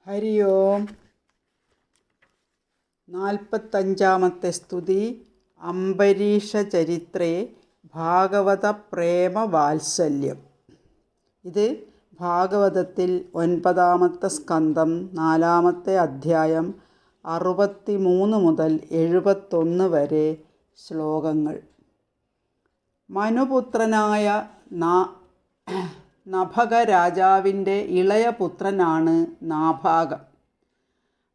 ഹരി ഓം. 45 സ്തുതി. അംബരീഷചരിത്രേ ഭാഗവത പ്രേമവാത്സല്യം. ഇത് ഭാഗവതത്തിൽ 9 സ്കന്ധം 4 അധ്യായം 63 മുതൽ 71 വരെ ശ്ലോകങ്ങൾ. മനുപുത്രനായ നഭക രാജാവിൻ്റെ ഇളയ പുത്രനാണ് നാഭാഗം.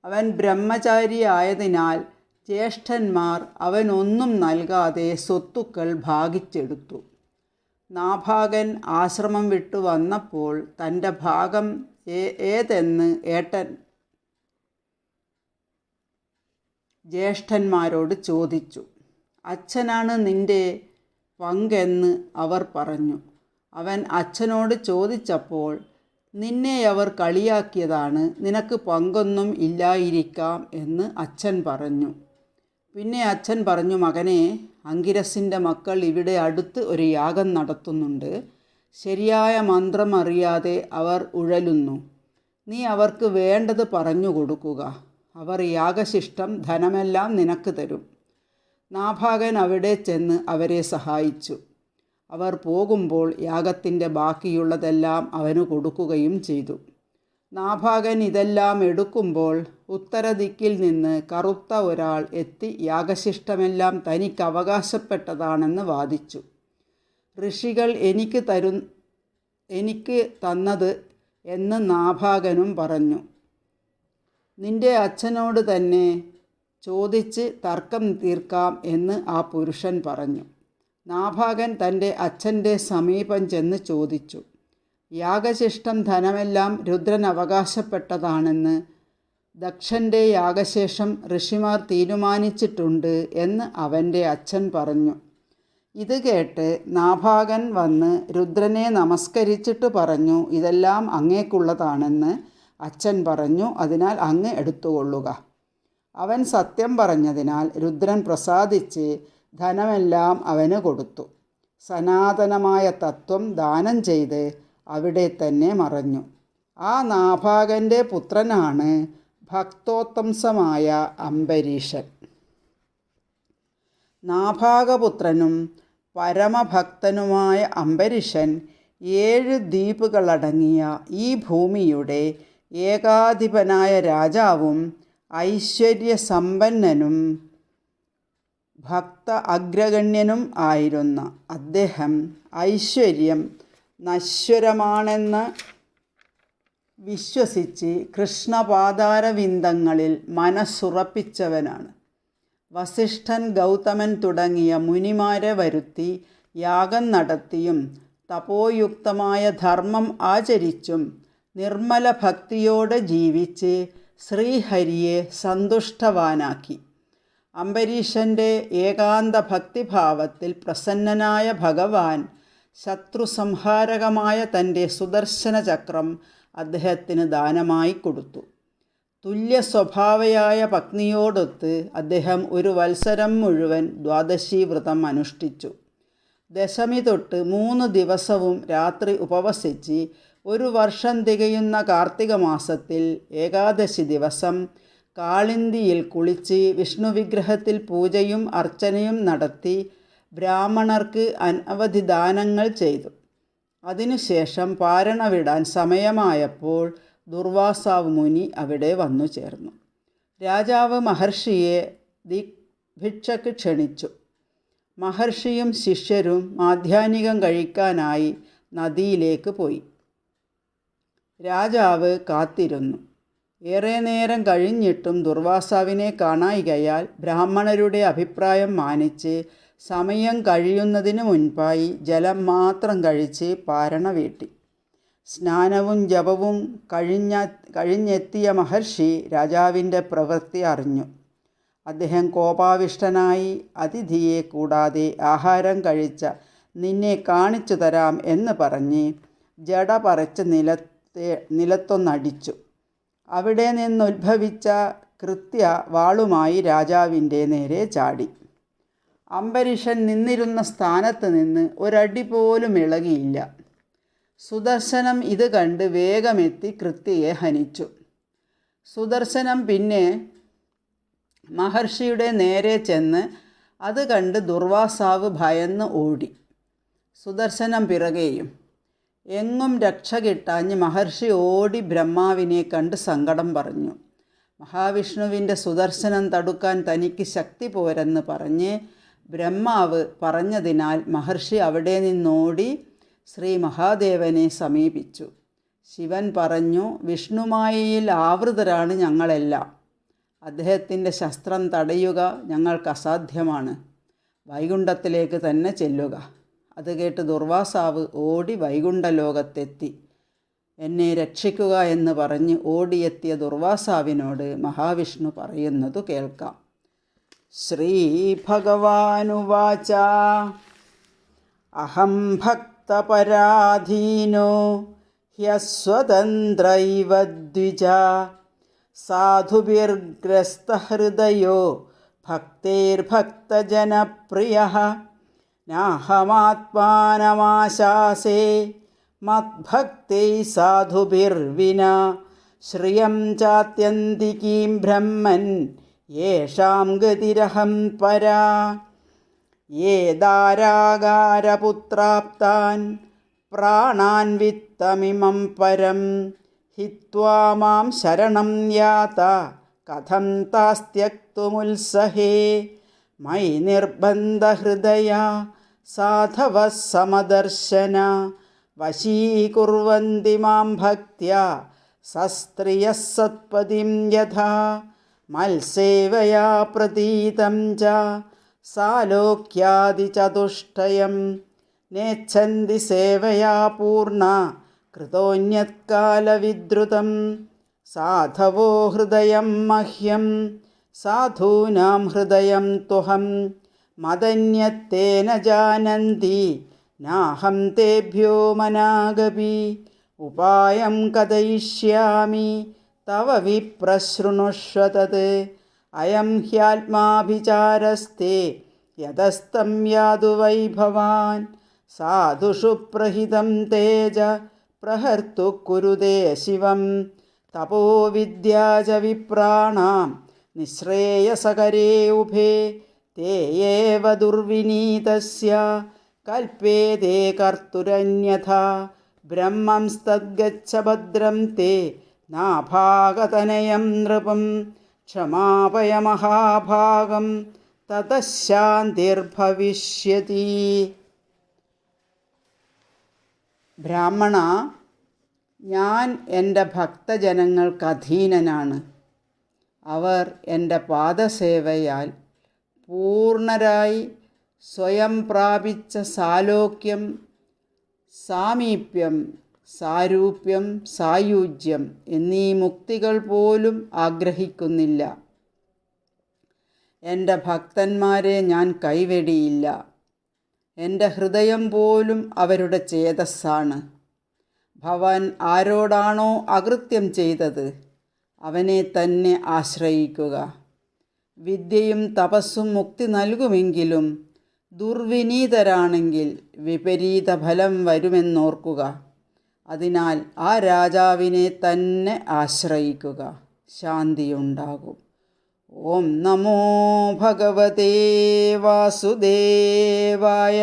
അവൻ ബ്രഹ്മചാരിയായതിനാൽ ജ്യേഷ്ഠന്മാർ അവനൊന്നും നൽകാതെ സ്വത്തുക്കൾ ഭാഗിച്ചെടുത്തു. നാഭാഗൻ ആശ്രമം വിട്ടു വന്നപ്പോൾ തൻ്റെ ഭാഗം ഏതെന്ന് ഏട്ടൻ ജ്യേഷ്ഠന്മാരോട് ചോദിച്ചു. അച്ഛനാണ് നിൻ്റെ പങ്കെന്ന് അവർ പറഞ്ഞു. അവൻ അച്ഛനോട് ചോദിച്ചപ്പോൾ, നിന്നെ അവർ കളിയാക്കിയതാണ്, നിനക്ക് പങ്കൊന്നും ഇല്ലായിരിക്കാം എന്ന് അച്ഛൻ പറഞ്ഞു. പിന്നെ അച്ഛൻ പറഞ്ഞു, മകനെ, അങ്കിരസിൻ്റെ മക്കൾ ഇവിടെ അടുത്ത് ഒരു യാഗം നടത്തുന്നുണ്ട്. ശരിയായ മന്ത്രം അറിയാതെ അവർ ഉഴലുന്നു. നീ അവർക്ക് വേണ്ടത് പറഞ്ഞു കൊടുക്കുക. അവർ യാഗശിഷ്ടം ധനമെല്ലാം നിനക്ക് തരും. നാഭാഗൻ അവിടെ ചെന്ന് അവരെ സഹായിച്ചു. അവർ പോകുമ്പോൾ യാഗത്തിൻ്റെ ബാക്കിയുള്ളതെല്ലാം അവന് കൊടുക്കുകയും ചെയ്തു. നാഭാഗൻ ഇതെല്ലാം എടുക്കുമ്പോൾ ഉത്തരദിക്കിൽ നിന്ന് കറുത്ത ഒരാൾ എത്തി യാഗശിഷ്ടമെല്ലാം തനിക്ക് അവകാശപ്പെട്ടതാണെന്ന് വാദിച്ചു. ഋഷികൾ എനിക്ക് തന്നത് എന്ന് നാഭാഗനും പറഞ്ഞു. നിന്റെ അച്ഛനോട് തന്നെ ചോദിച്ച് തർക്കം തീർക്കാം എന്ന് ആ പുരുഷൻ പറഞ്ഞു. നാഭാഗൻ തൻ്റെ അച്ഛൻ്റെ സമീപം ചെന്ന് ചോദിച്ചു. യാഗശിഷ്ടം ധനമെല്ലാം രുദ്രൻ അവകാശപ്പെട്ടതാണെന്ന് ദക്ഷൻ്റെ യാഗശേഷം ഋഷിമാർ തീരുമാനിച്ചിട്ടുണ്ട് എന്ന് അവൻ്റെ അച്ഛൻ പറഞ്ഞു. ഇത് കേട്ട് നാഭാഗൻ വന്ന് രുദ്രനെ നമസ്കരിച്ചിട്ട് പറഞ്ഞു, ഇതെല്ലാം അങ്ങേക്കുള്ളതാണെന്ന് അച്ഛൻ പറഞ്ഞു, അതിനാൽ അങ്ങ് എടുത്തുകൊള്ളുക. അവൻ സത്യം പറഞ്ഞതിനാൽ രുദ്രൻ പ്രസാദിച്ച് ധനമെല്ലാം അവന് കൊടുത്തു. സനാതനമായ തത്വം ദാനം ചെയ്ത് അവിടെ തന്നെ മറഞ്ഞു. ആ നാഭാഗൻ്റെ പുത്രനാണ് ഭക്തോത്തംസമായ അംബരീഷൻ. നാഭാഗപുത്രനും പരമഭക്തനുമായ അംബരീഷൻ 7 ദ്വീപുകളടങ്ങിയ ഈ ഭൂമിയുടെ ഏകാധിപനായ രാജാവും ഐശ്വര്യസമ്പന്നനും ഭക്ത അഗ്രഗണ്യനും ആയിരുന്ന അദ്ദേഹം ഐശ്വര്യം നശ്വരമാണെന്ന് വിശ്വസിച്ച് കൃഷ്ണപാദാരവിന്ദങ്ങളിൽ മനസ്സുറപ്പിച്ചവനാണ്. വസിഷ്ഠൻ, ഗൗതമൻ തുടങ്ങിയ മുനിമാരെ വരുത്തി യാഗം നടത്തിയും തപോയുക്തമായ ധർമ്മം ആചരിച്ചും നിർമ്മല ഭക്തിയോടെ ജീവിച്ച് ശ്രീഹരിയെ സന്തുഷ്ടവാനാക്കി. അംബരീഷൻ്റെ ഏകാന്ത ഭക്തിഭാവത്തിൽ പ്രസന്നനായ ഭഗവാൻ ശത്രുസംഹാരകമായ തൻ്റെ സുദർശന ചക്രം അദ്ദേഹത്തിന് ദാനമായി കൊടുത്തു. തുല്യ സ്വഭാവയായ പത്നിയോടൊത്ത് അദ്ദേഹം ഒരു വത്സരം മുഴുവൻ ദ്വാദശി വ്രതം അനുഷ്ഠിച്ചു. ദശമി തൊട്ട് 3 ദിവസവും രാത്രി ഉപവസിച്ച് 1 വർഷം തികയുന്ന കാർത്തിക മാസത്തിൽ ഏകാദശി ദിവസം കാളിന്തിയിൽ കുളിച്ച് വിഷ്ണു വിഗ്രഹത്തിൽ പൂജയും അർച്ചനയും നടത്തി ബ്രാഹ്മണർക്ക് അനവധി ദാനങ്ങൾ ചെയ്തു. അതിനുശേഷം പാരണ വിടാൻ സമയമായപ്പോൾ ദുർവാസാവ് മുനി അവിടെ വന്നു ചേർന്നു. രാജാവ് മഹർഷിയെ ഭിക്ഷയ്ക്ക് ക്ഷണിച്ചു. മഹർഷിയും ശിഷ്യരും മാധ്യാഹ്നികം കഴിക്കാനായി നദിയിലേക്ക് പോയി. രാജാവ് കാത്തിരുന്നു. ഏറെ നേരം കഴിഞ്ഞിട്ടും ദുർവാസാവിനെ കാണായികയാൽ ബ്രാഹ്മണരുടെ അഭിപ്രായം മാനിച്ച് സമയം കഴിയുന്നതിന് മുൻപായി ജലം മാത്രം കഴിച്ച് പാരണ വീട്ടി. സ്നാനവും ജപവും കഴിഞ്ഞെത്തിയ മഹർഷി രാജാവിൻ്റെ പ്രവൃത്തി അറിഞ്ഞു. അദ്ദേഹം കോപാവിഷ്ടനായി അതിഥിയെ കൂടാതെ ആഹാരം കഴിച്ച നിന്നെ കാണിച്ചു തരാം എന്ന് പറഞ്ഞ് ജട പറിച്ച് നിലത്തൊന്നടിച്ചു. അവിടെ നിന്നുദ്ഭവിച്ച കൃത്യ വാളുമായി രാജാവിൻ്റെ നേരെ ചാടി. അംബരീഷൻ നിന്നിരുന്ന സ്ഥാനത്ത് നിന്ന് ഒരടി പോലും ഇളകിയില്ല. സുദർശനം ഇത് കണ്ട് വേഗമെത്തി കൃത്യയെ ഹനിച്ചു. സുദർശനം പിന്നെ മഹർഷിയുടെ നേരെ ചെന്ന് അത് കണ്ട് ദുർവാസാവ് ഭയന്ന് ഓടി. സുദർശനം പിറകെയും. എങ്ങും രക്ഷ കിട്ടാഞ്ഞ് മഹർഷി ഓടി ബ്രഹ്മാവിനെ കണ്ട് സങ്കടം പറഞ്ഞു. മഹാവിഷ്ണുവിൻ്റെ സുദർശനം തടുക്കാൻ തനിക്ക് ശക്തി പോരെന്ന് പറഞ്ഞ് ബ്രഹ്മാവ് പറഞ്ഞതിനാൽ മഹർഷി അവിടെ നിന്നോടി ശ്രീ മഹാദേവനെ സമീപിച്ചു. ശിവൻ പറഞ്ഞു, വിഷ്ണുമായയിൽ ആവൃതരാണ് ഞങ്ങളെല്ലാം. അദ്ദേഹത്തിൻ്റെ ശസ്ത്രം തടയുക ഞങ്ങൾക്ക് അസാധ്യമാണ്. വൈകുണ്ഠത്തിലേക്ക് തന്നെ ചെല്ലുക. അത് കേട്ട് ദുർവാസാവ് ഓടി വൈകുണ്ഠലോകത്തെത്തി. എന്നെ രക്ഷിക്കുക എന്ന് പറഞ്ഞ് ഓടിയെത്തിയ ദുർവാസാവിനോട് മഹാവിഷ്ണു പറയുന്നതു കേൾക്കാം. ശ്രീ ഭഗവാനുവാച അഹം ഭക്തപരാധീനോ ഹ്യസ്വതന്ത്രൈവ ദ്വിജ സാധുഭിർഗ്രസ്തഹൃദയോ ഭക്തൈർഭക്തജനപ്രിയഃ നാഹമാത്മാനമാശാസേ മദ്ഭക്തൈ സാധുഭിർവിനാ ശ്രിയം ചാത്യന്തികീം ബ്രഹ്മൻ യേഷാം ഗതിരഹം പരാ യേ ദാരാകാരപുത്രാപ്താൻ പ്രാണാൻ വിത്തമിമം പരം ഹിത്വാ മാം ശരണം യാത കഥം താസ്ത്യക്തുമുത്സഹേ മയി നിർബന്ധഹൃദയ സാധവഃ സമദർശന വശീകുർവന്തി മാം ഭക്ത്യാ സസ്ത്രിയഃ സത്പതിം യഥാ മത്സേവയാ പ്രതീതം ച സാലോക്യാദിചതുഷ്ടയം നേച്ഛന്തി സേവയാ പൂർണ്ണ കൃതോന്യത്കാലവിദ്രുതം സാധവോ ഹൃദയം മഹ്യം സാധൂനാം ഹൃദയം തുഹം മദന്യത്തേന ജാനന്തി നാഹം തേഭ്യോ മനാഗപി ഉപായം കഥയിഷ്യാമി തവ വിപ്രശൃണുഷ്വ തത് അയം ഹ്യാത്മാഭിചാരസ്തേ യതസ്തം യാതു വൈഭവാൻ സാധുഷു പ്രഹിതം തേജ പ്രഹർത്തു കുരുതേ ശിവം തപോ വിദ്യാ ച വിപ്രാണാം നിശ്രേയസകരേ ഉഭേ തേ ഏവ ദുർവിനീതസ്യ കൽപ്പേതേ കർത്തുരന്യഥാ ബ്രഹ്മംസ്തദ്ഗച്ഛ ഭദ്രം തേ നാഭാഗതനയം നൃപം ക്ഷമാപയ മഹാഭാഗം തതഃ ശാന്തിർഭവിഷ്യതി. ബ്രാഹ്മണ, ഞാൻ എൻ്റെ ഭക്തജനങ്ങൾക്ക് അധീനനാണ്. അവർ എൻ്റെ പാദസേവയാൽ പൂർണ്ണരായി സ്വയം പ്രാപിച്ച സാലോക്യം, സാമീപ്യം, സാരൂപ്യം, സായുജ്യം എന്നീ മുക്തികൾ പോലും ആഗ്രഹിക്കുന്നില്ല. എൻ്റെ ഭക്തന്മാരെ ഞാൻ കൈവെടിയില്ല. എൻ്റെ ഹൃദയം പോലും അവരുടെ ചേതസ്സാണ്. ഭവാൻ ആരോടാണോ അകൃത്യം ചെയ്തത് അവനെ തന്നെ ആശ്രയിക്കുക. വിദ്യയും തപസ്സും മുക്തി നൽകുമെങ്കിലും ദുർവിനീതരാണെങ്കിൽ വിപരീത ഫലം വരുമെന്നോർക്കുക. അതിനാൽ ആ രാജാവിനെ തന്നെ ആശ്രയിക്കുക. ശാന്തിയുണ്ടാകും. ഓം നമോ ഭഗവതേ വാസുദേവായ.